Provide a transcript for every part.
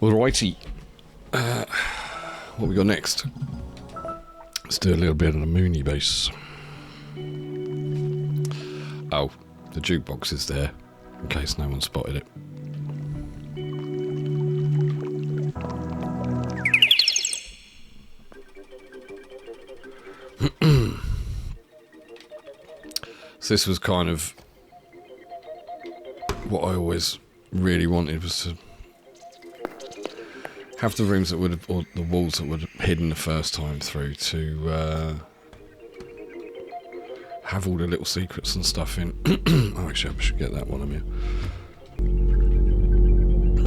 Alrighty. What we got next? Let's do a little bit of the Mooney bass. Oh, the jukebox is there, in case no one spotted it. So this was kind of what I always really wanted, was to have the rooms that would have, or the walls that would have hidden the first time through, to have all the little secrets and stuff in. Oh, actually, I should get that one on here.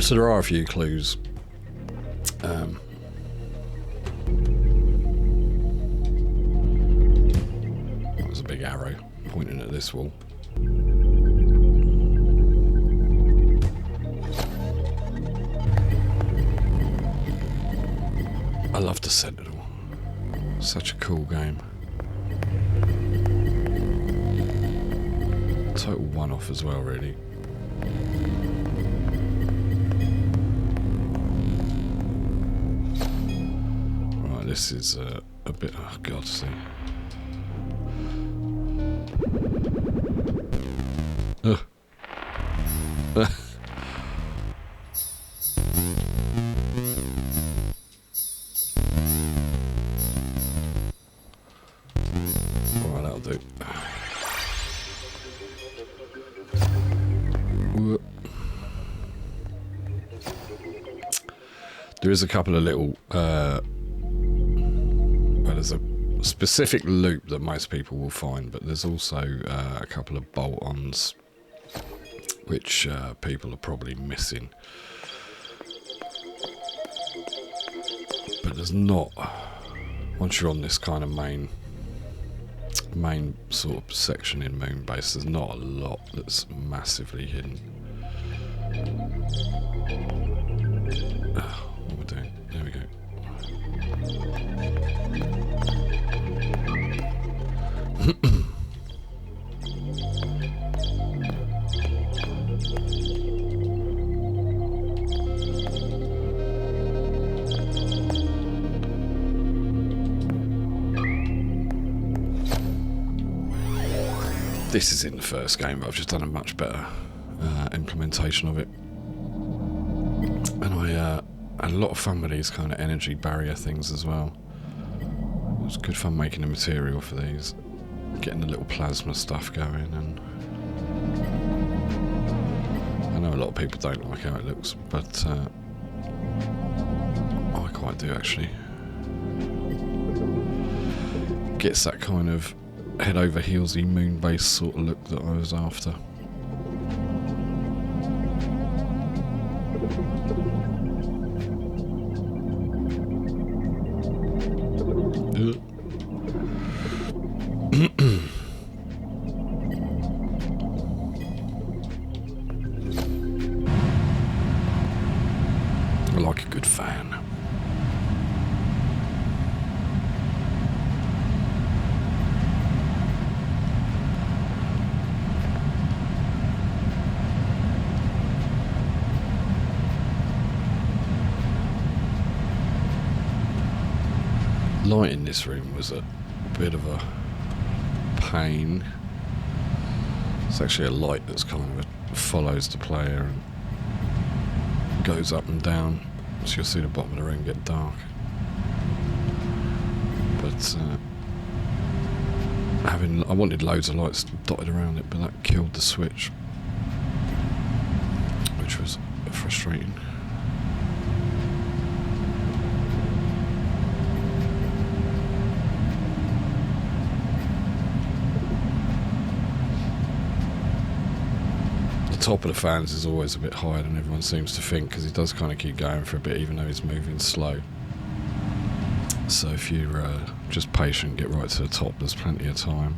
So there are a few clues. That was a big arrow pointing at this wall. I love the Sentinel. Such a cool game. Total one-off as well, really. Right, this is a bit... Oh, God, see. Ugh. Right, that'll do. There is a couple of little... well, there's a specific loop that most people will find, but there's also a couple of bolt-ons which people are probably missing. But there's not... Once you're on this kind of main sort of section in Moonbase, there's not a lot that's massively hidden. What we're doing? There we go. This is in the first game, but I've just done a much better implementation of it. And I had a lot of fun with these kind of energy barrier things as well. It was good fun making the material for these, getting the little plasma stuff going, and I know a lot of people don't like how it looks, but I quite do actually. Gets that kind of head over heelsy Moonbase sort of look that I was after. I like a good fan. Light in this room was a bit of a pain. It's actually a light that's kind of follows the player and goes up and down, so you'll see the bottom of the room get dark. But I wanted loads of lights dotted around it, but that killed the switch, which was frustrating. Top of the fans is always a bit higher than everyone seems to think, because he does kind of keep going for a bit even though he's moving slow. So if you're just patient, get right to the top, there's plenty of time.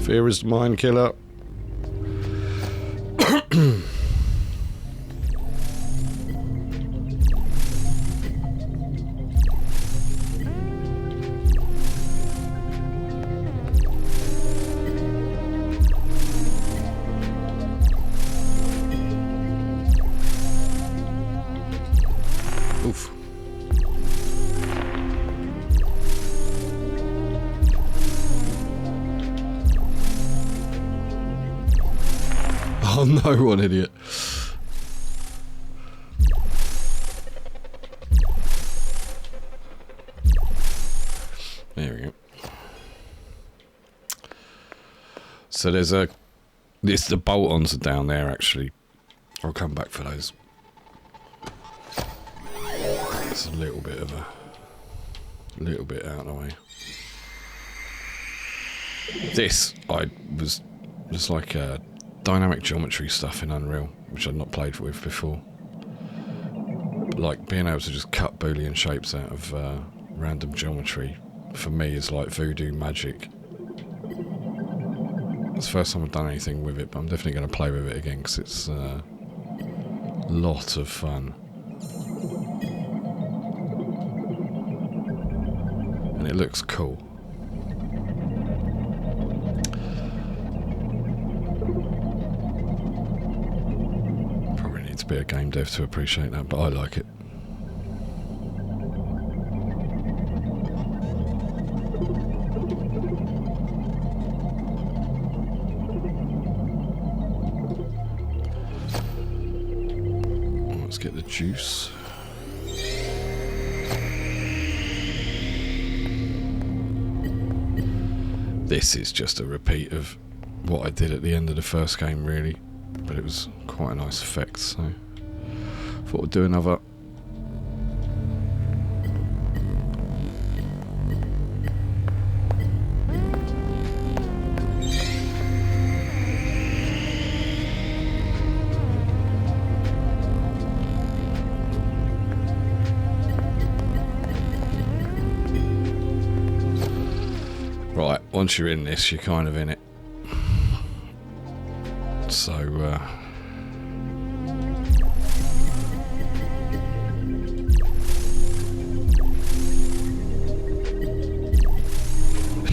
Fear is the mind killer. Oof. Oh no, what an idiot. There we go. So there's the bolt-ons are down there actually. I'll come back for those. It's a little bit out of the way. This was just like dynamic geometry stuff in Unreal, which I'd not played with before. Like being able to just cut Boolean shapes out of random geometry for me is like voodoo magic. It's the first time I've done anything with it, but I'm definitely going to play with it again because it's a lot of fun. And it looks cool. Probably need to be a game dev to appreciate that, but I like it. Let's get the juice. This is just a repeat of what I did at the end of the first game, really, but it was quite a nice effect, so thought I'd do another. Right, once you're in this, you're kind of in it. So,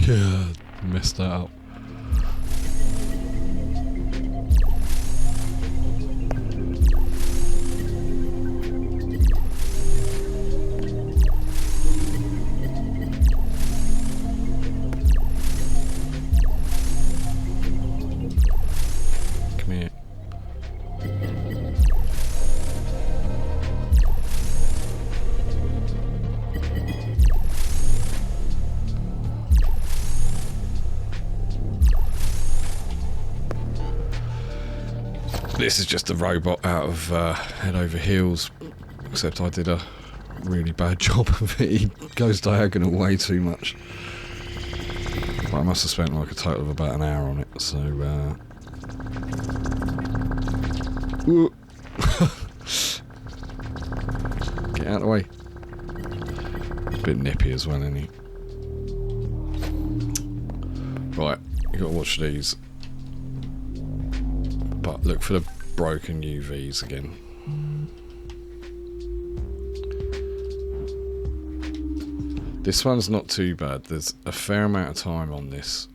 yeah, messed that up. This is just a robot out of Head Over Heels, except I did a really bad job of it. He goes diagonal way too much. But I must have spent like a total of about an hour on it, so... Get out of the way. A bit nippy as well, isn't he? Right, you gotta watch these. But look for the broken UVs again. This one's not too bad. There's a fair amount of time on this,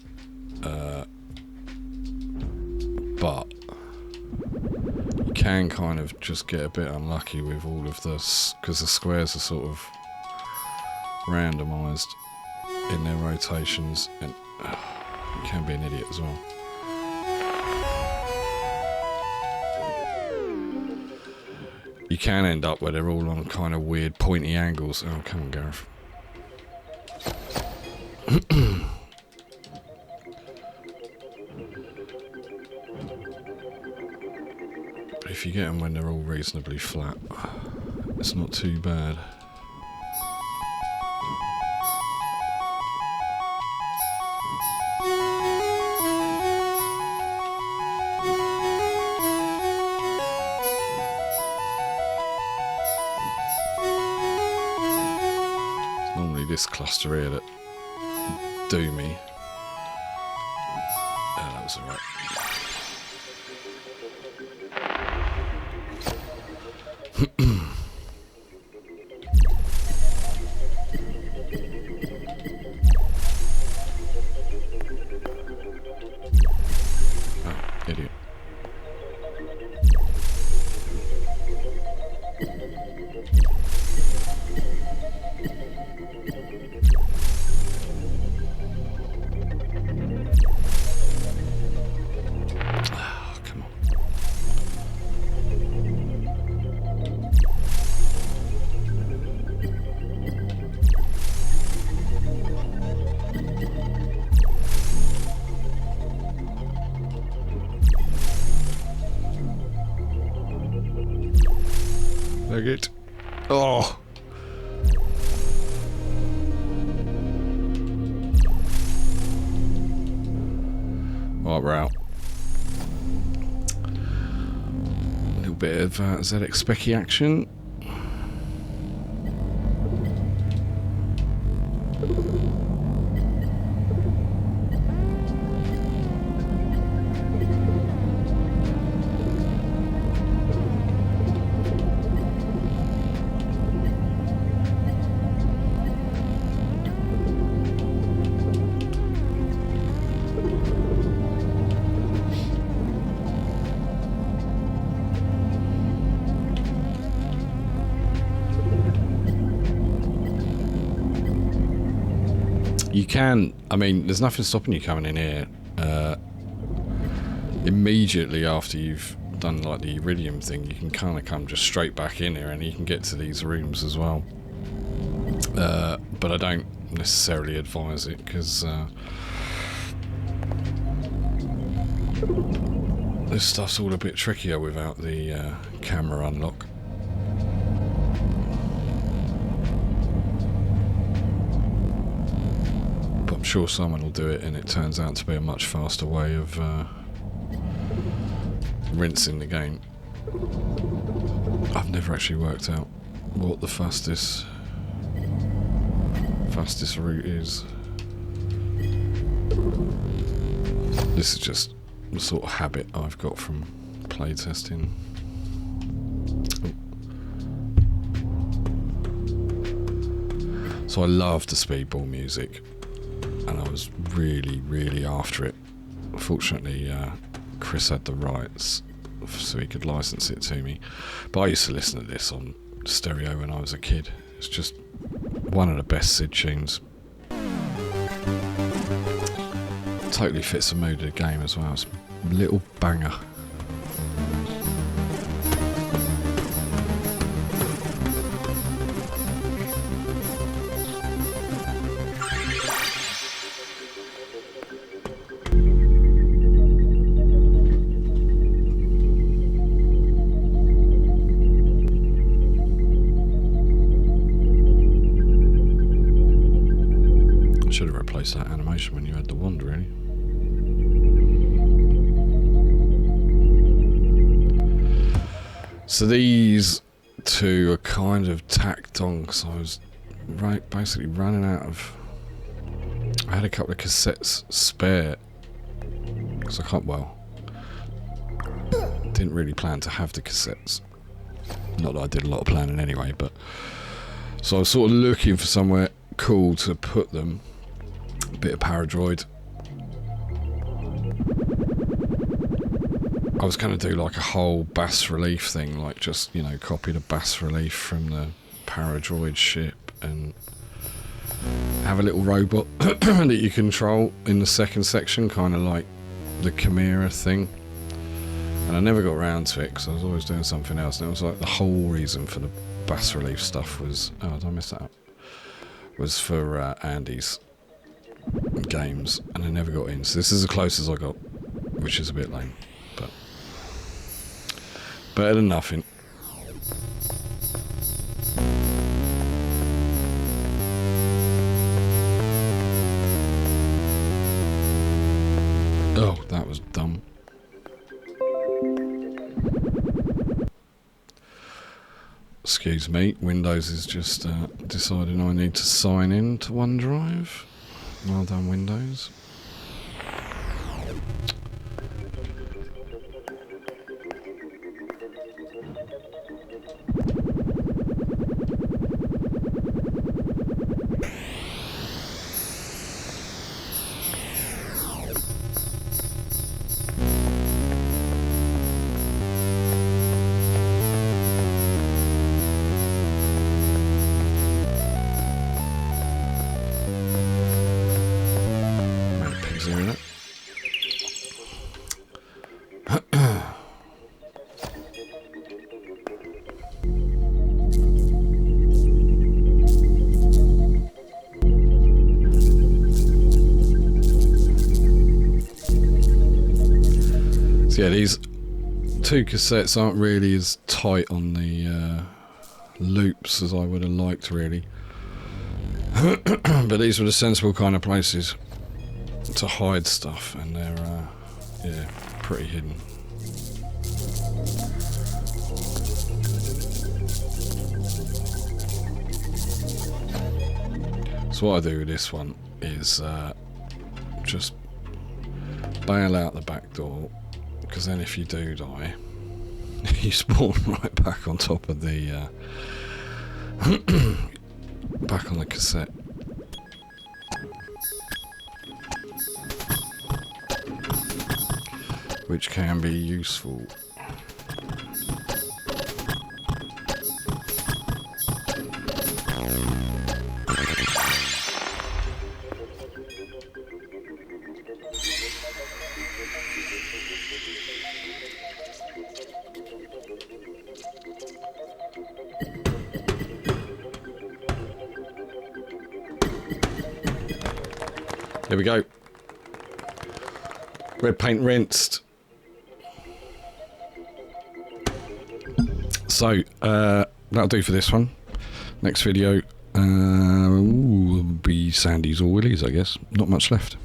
but you can kind of just get a bit unlucky with all of this because the squares are sort of randomised in their rotations, and you can be an idiot as well. You can end up where they're all on kind of weird pointy angles. Oh, come on, Gareth. But if you get them when they're all reasonably flat, it's not too bad. This cluster here that do me. That was alright. Oh, idiot. Oh, come on. Leg it. Oh. Right, we're out. A little bit of ZX Specky action. You can, I mean, there's nothing stopping you coming in here immediately after you've done like the Iridium thing. You can kind of come just straight back in here and you can get to these rooms as well. But I don't necessarily advise it because this stuff's all a bit trickier without the camera unlock. I'm sure someone will do it and it turns out to be a much faster way of rinsing the game. I've never actually worked out what the fastest route is. This is just the sort of habit I've got from playtesting. So I love the speedball music. And I was really after it. Fortunately, Chris had the rights, so he could license it to me. But I used to listen to this on stereo when I was a kid. It's just one of the best Sid tunes. Totally fits the mood of the game as well. It's a little banger. That animation when you had the wand, really. So these two are kind of tacked on because I was basically running out of. I had a couple of cassettes spare because I can't. Well, didn't really plan to have the cassettes. Not that I did a lot of planning anyway, but so I was sort of looking for somewhere cool to put them. A bit of Paradroid. I was going to do like a whole bas relief thing, like just, you know, copy the bas relief from the Paradroid ship and have a little robot that you control in the second section, kind of like the Chimera thing. And I never got around to it because I was always doing something else. And it was like the whole reason for the bas relief stuff was, oh, did I mess that up? Was for Andy's games, and I never got in. So this is the closest I got, which is a bit lame, but better than nothing. Oh, that was dumb. Excuse me, Windows is just deciding I need to sign in to OneDrive. Well done, Windows. noise hearing it. So yeah, these two cassettes aren't really as tight on the loops as I would have liked, really. But these were the sensible kind of places to hide stuff, and they're yeah, pretty hidden. So what I do with this one is just bail out the back door, because then if you do die, you spawn right back on top of the back on the cassette. Which can be useful. There we go. Red paint rinsed. So, that'll do for this one. Next video will be Sandy's or Willie's, I guess. Not much left.